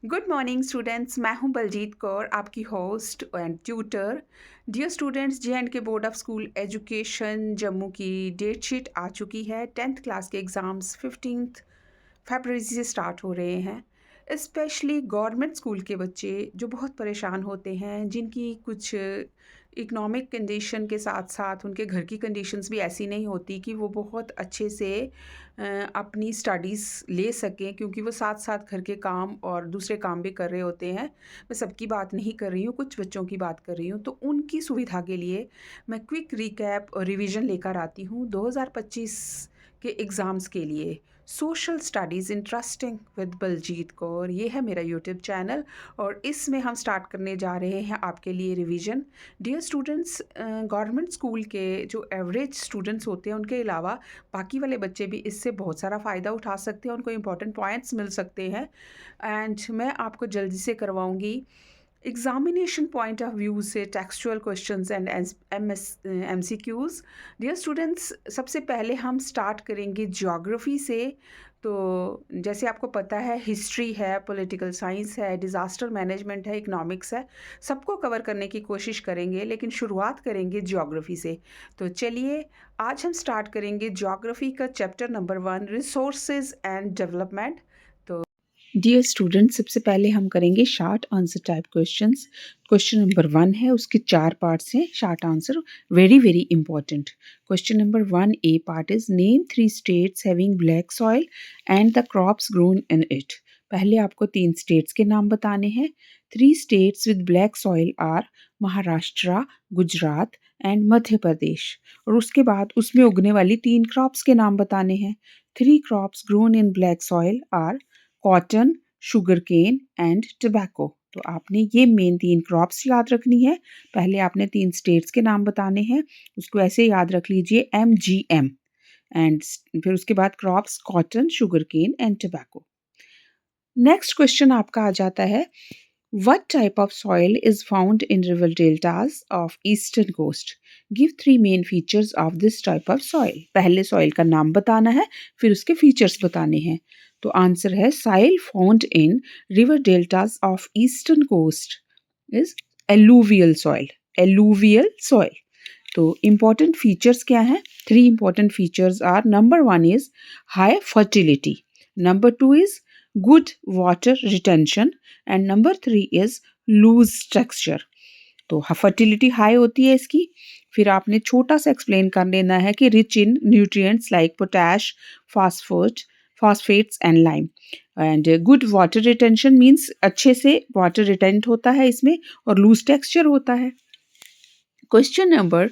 Good morning students. मैं हूं बलजीत कौर, आपकी host and tutor. Dear students, J and K board of school education Jammu की date sheet आ चुकी है। 10th क्लास के एग्ज़ाम्स 15 फरवरी से स्टार्ट हो रहे हैं। स्पेशली गवर्नमेंट स्कूल के बच्चे जो बहुत परेशान होते हैं, जिनकी कुछ इकोनॉमिक कंडीशन के साथ साथ उनके घर की कंडीशंस भी ऐसी नहीं होती कि वो बहुत अच्छे से अपनी स्टडीज़ ले सकें, क्योंकि वो साथ साथ घर के काम और दूसरे काम भी कर रहे होते हैं। मैं सबकी बात नहीं कर रही हूँ, कुछ बच्चों की बात कर रही हूँ। तो उनकी सुविधा के लिए मैं क्विक रिकैप और रिवीजन लेकर आती हूँ 2025 के एग्ज़ाम्स के लिए। Social studies interesting with Baljeet Kaur, ये है मेरा यूट्यूब चैनल और इसमें हम स्टार्ट करने जा रहे हैं आपके लिए revision. Dear students, government school के जो एवरेज स्टूडेंट्स होते हैं उनके अलावा बाकी वाले बच्चे भी इससे बहुत सारा फ़ायदा उठा सकते हैं, उनको इंपॉर्टेंट पॉइंट्स मिल सकते हैं। एंड मैं आपको जल्दी से करवाऊंगी एग्जामिनेशन पॉइंट ऑफ व्यू से textual questions and MCQs. Dear students, सबसे पहले हम स्टार्ट करेंगे ज्योग्राफी से। तो जैसे आपको पता है, हिस्ट्री है, पॉलिटिकल साइंस है, डिज़ास्टर मैनेजमेंट है, इकोनॉमिक्स है, सबको कवर करने की कोशिश करेंगे, लेकिन शुरुआत करेंगे ज्योग्राफी से। तो चलिए, आज हम स्टार्ट करेंगे ज्योग्राफी का chapter number 1, resources and development. Dear student, सबसे पहले हम करेंगे short answer type questions. Question number 1 है, उसके 4 पार्ट्स हैं। Short answer very very important. Question number 1 A part is name 3 states having black soil and the crops grown in it. पहले आपको 3 states के नाम बताने हैं। 3 states with black soil are Maharashtra, Gujarat and Madhya प्रदेश। और उसके बाद उसमें उगने वाली 3 क्रॉप्स के नाम बताने हैं। 3 crops grown in black soil are cotton, sugar cane and tobacco. तो आपने ये मेन 3 क्रॉप्स याद रखनी है। पहले आपने 3 स्टेट्स के नाम बताने हैं, उसको ऐसे याद रख लीजिए MGM। एंड फिर उसके बाद crops cotton, sugar cane and tobacco. Next question आपका आ जाता है, What type of soil is found in river deltas of eastern coast? Give 3 main features of this type of soil. पहले soil का नाम बताना है, फिर उसके features बताने हैं। तो आंसर है soil found in river deltas of eastern coast is alluvial soil. Alluvial soil. तो important features क्या हैं? 3 important features are, number 1 is high fertility, number 2 is good water retention and number 3 is loose texture. तो fertility high होती है इसकी। फिर आपने छोटा सा एक्सप्लेन कर लेना है कि rich in nutrients like potash, phosphates and lime. And good water retention means अच्छे से वाटर रिटेंट होता है इसमें, और लूज टेक्सचर होता है। क्वेश्चन नंबर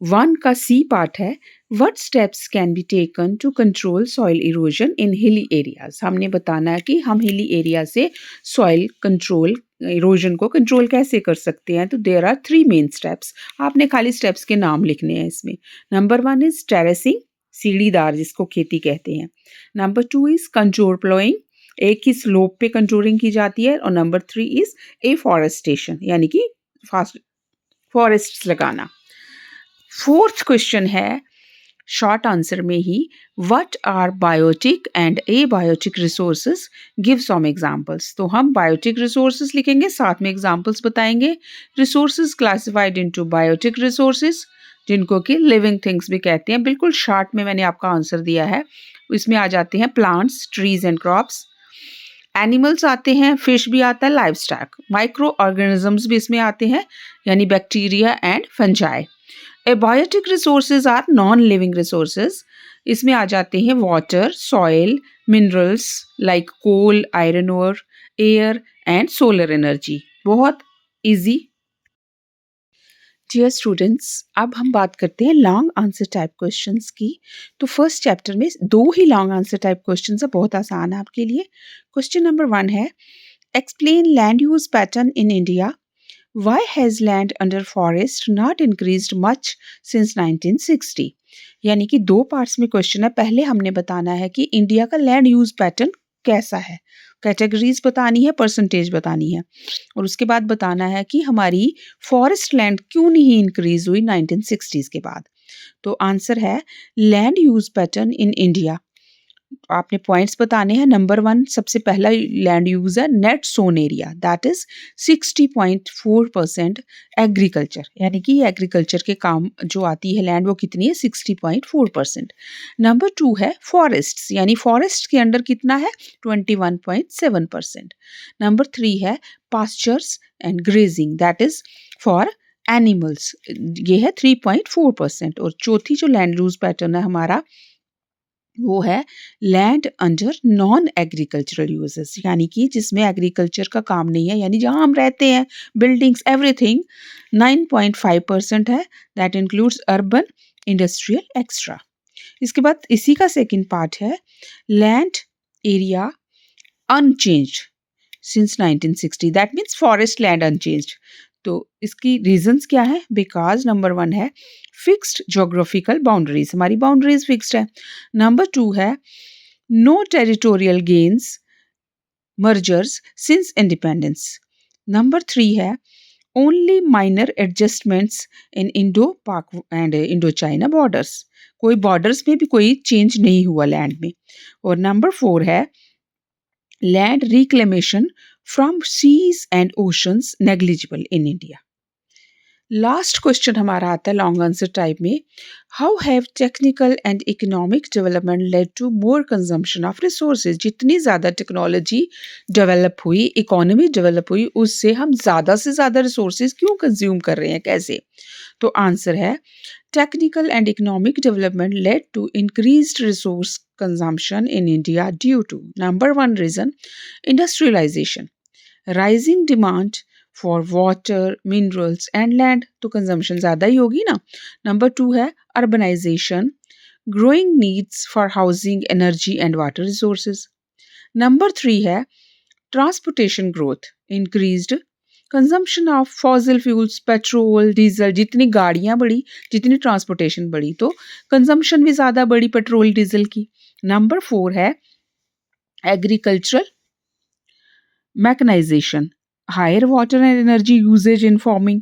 1 का सी पार्ट है, what steps can be taken to control soil erosion in hilly areas. हमने बताना है कि हम हिली एरिया से सॉइल कंट्रोल इरोजन को कंट्रोल कैसे कर सकते हैं। तो देयर आर 3 मेन स्टेप्स। आपने खाली स्टेप्स के नाम लिखने हैं इसमें। नंबर 1 इज टेरेसिंग, सीढ़ीदार जिसको खेती कहते हैं। नंबर 2 इज कंट्रोल प्लोइंग, एक ही स्लोप पे कंट्रोलिंग की जाती है। और नंबर 3 इज एफॉरेस्टेशन, यानी कि फॉरेस्ट लगाना। 4th क्वेश्चन है शॉर्ट आंसर में ही, what are biotic and abiotic resources, give some examples. तो हम बायोटिक रिसोर्सेज लिखेंगे, साथ में एग्जांपल्स बताएंगे। Resources classified into biotic resources, जिनको कि लिविंग थिंग्स भी कहते हैं। बिल्कुल शॉर्ट में मैंने आपका आंसर दिया है। इसमें आ जाते हैं plants, trees and crops. Animals आते हैं, फिश भी आता है, लाइव स्टॉक। माइक्रो ऑर्गेनिजम्स भी इसमें आते हैं, यानी bacteria and fungi. Abiotic resources are non living resources. इसमें आ जाते हैं water, soil, minerals like coal, iron ore, air and solar energy. बहुत इजी। डियर स्टूडेंट्स, अब हम बात करते हैं लॉन्ग आंसर टाइप क्वेश्चंस की। तो फर्स्ट चैप्टर में 2 ही लॉन्ग आंसर टाइप क्वेश्चंस है, बहुत आसान है आपके लिए। क्वेश्चन नंबर 1 है, explain land use pattern in India. Why has land under forest not increased much since 1960? यानी कि 2 पार्ट्स में क्वेश्चन है। पहले हमने बताना है कि इंडिया का लैंड यूज पैटर्न कैसा है, कैटेगरीज बतानी है, परसेंटेज बतानी है, और उसके बाद बताना है कि हमारी फॉरेस्ट लैंड क्यों नहीं इंक्रीज हुई 1960s के बाद। तो आंसर है land use pattern in India आपने पॉइंट्स बताने हैं। नंबर 1 सबसे पहला लैंड यूज़ है net sown area that is 60.4% agriculture, यानी कि एग्रीकल्चर के काम जो आती है लैंड वो कितनी है 60.4%। नंबर 2 है फॉरेस्ट्स, यानी फॉरेस्ट के अंडर कितना है 21.7%। नंबर 3 है pastures and grazing that is for animals, ये है 3.4%। और चौथी जो लैंड यूज़ पैटर्न है हमारा वो है land under non agricultural uses, यानी कि जिसमें एग्रीकल्चर का काम नहीं है, यानी जहाँ हम रहते हैं बिल्डिंग्स एवरीथिंग 9.5% है, that includes urban industrial extra. इसके बाद इसी का सेकंड पार्ट है land area unchanged since 1960 that means forest land unchanged. तो इसकी रीजंस क्या है? बिकॉज नंबर 1 है फिक्स्ड ज्योग्राफिकल बाउंड्रीज, हमारी बाउंड्रीज फिक्स्ड है। नंबर 2 है no territorial gains mergers since independence. Number 3 है only minor adjustments in Indo Pak and Indo China borders, कोई बॉर्डर्स में भी कोई चेंज नहीं हुआ लैंड में। और नंबर 4 है land reclamation from seas and oceans negligible in India. Last question हमारा आता है लॉन्ग आंसर टाइप में, how have technical and economic development led to more consumption of resources. जितनी ज़्यादा टेक्नोलॉजी डेवलप हुई, इकोनॉमी डेवलप हुई, उससे हम ज़्यादा से ज़्यादा रिसोर्सेज क्यों कंज्यूम कर रहे हैं, कैसे? तो आंसर है technical and economic development led to increased resource consumption in India due to number 1 reason industrialization, rising demand for water, minerals and land, तो consumption ज़्यादा ही होगी ना। नंबर 2 है urbanization, growing needs for housing, energy and water resources. Number 3 है transportation growth, increased consumption of fossil fuels, petrol, diesel, जितनी गाड़ियाँ बढ़ी, जितनी ट्रांसपोर्टेशन बढ़ी, तो कंजम्पशन भी ज़्यादा बढ़ी पेट्रोल डीजल की। नंबर 4 है agricultural mechanization, higher water and energy usages in farming.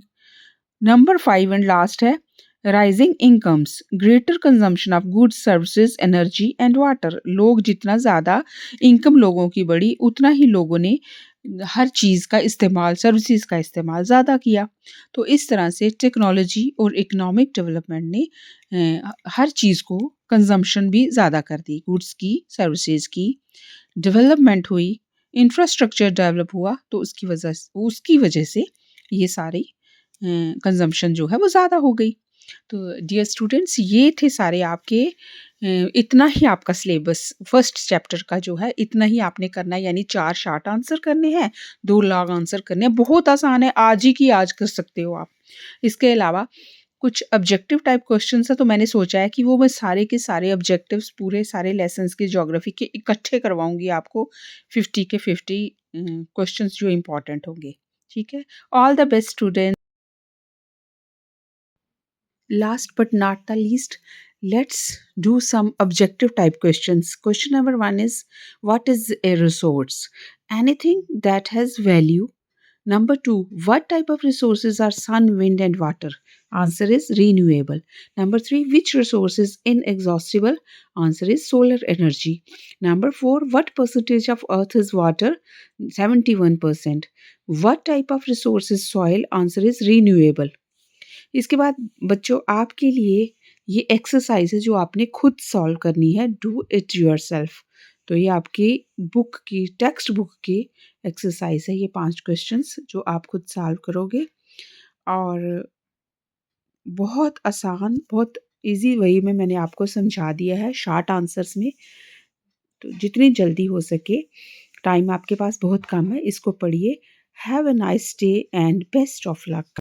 Number 5 and last है rising incomes, greater consumption of goods, services, energy and water. लोग जितना ज़्यादा इनकम लोगों की बढ़ी, उतना ही लोगों ने हर चीज़ का इस्तेमाल, सर्विसेज का इस्तेमाल ज़्यादा किया। तो इस तरह से टेक्नोलॉजी और इकोनॉमिक डेवलपमेंट ने हर चीज़ को कंजम्पशन भी ज़्यादा कर दी, गुड्स की, सर्विसेज की डेवलपमेंट हुई, इंफ्रास्ट्रक्चर डेवलप हुआ, तो उसकी वजह से ये सारी कंजम्पशन जो है वो ज़्यादा हो गई। तो डियर स्टूडेंट्स, ये थे सारे आपके इतना ही आपका सिलेबस फर्स्ट चैप्टर का जो है इतना ही आपने करना है, यानी 4 शॉर्ट आंसर करने हैं, 2 लॉन्ग आंसर करने हैं। बहुत आसान है, आज ही की आज कर सकते हो आप। इसके अलावा कुछ ऑब्जेक्टिव टाइप क्वेश्चंस है, तो मैंने सोचा है कि वो मैं सारे के सारे ऑब्जेक्टिव्स पूरे सारे लेसन्स के ज्योग्राफी के इकट्ठे करवाऊंगी आपको 50 के 50 क्वेश्चंस जो इम्पोर्टेंट होंगे। ठीक है, all the best student. Last but not the least, let's do some objective type questions. Question number 1 is, what is a resource? Anything that has value. Number 2, what type of resources are sun, wind and water? Answer is renewable. Number 3, which resource is inexhaustible? Answer is solar energy. Number 4, what percentage of earth is water? 71%. What type of resource is soil? Answer is renewable. इसके बाद बच्चों आपके लिए ये exercise है जो आपने खुद सॉल्व करनी है, डू इट योरसेल्फ। तो ये आपकी बुक की, टेक्स्ट बुक की एक्सरसाइज है, ये 5 क्वेश्चंस जो आप खुद सॉल्व करोगे, और बहुत आसान, बहुत इजी वे में मैंने आपको समझा दिया है शॉर्ट आंसर्स में। तो जितनी जल्दी हो सके, टाइम आपके पास बहुत कम है, इसको पढ़िए। Have a nice day and best of luck.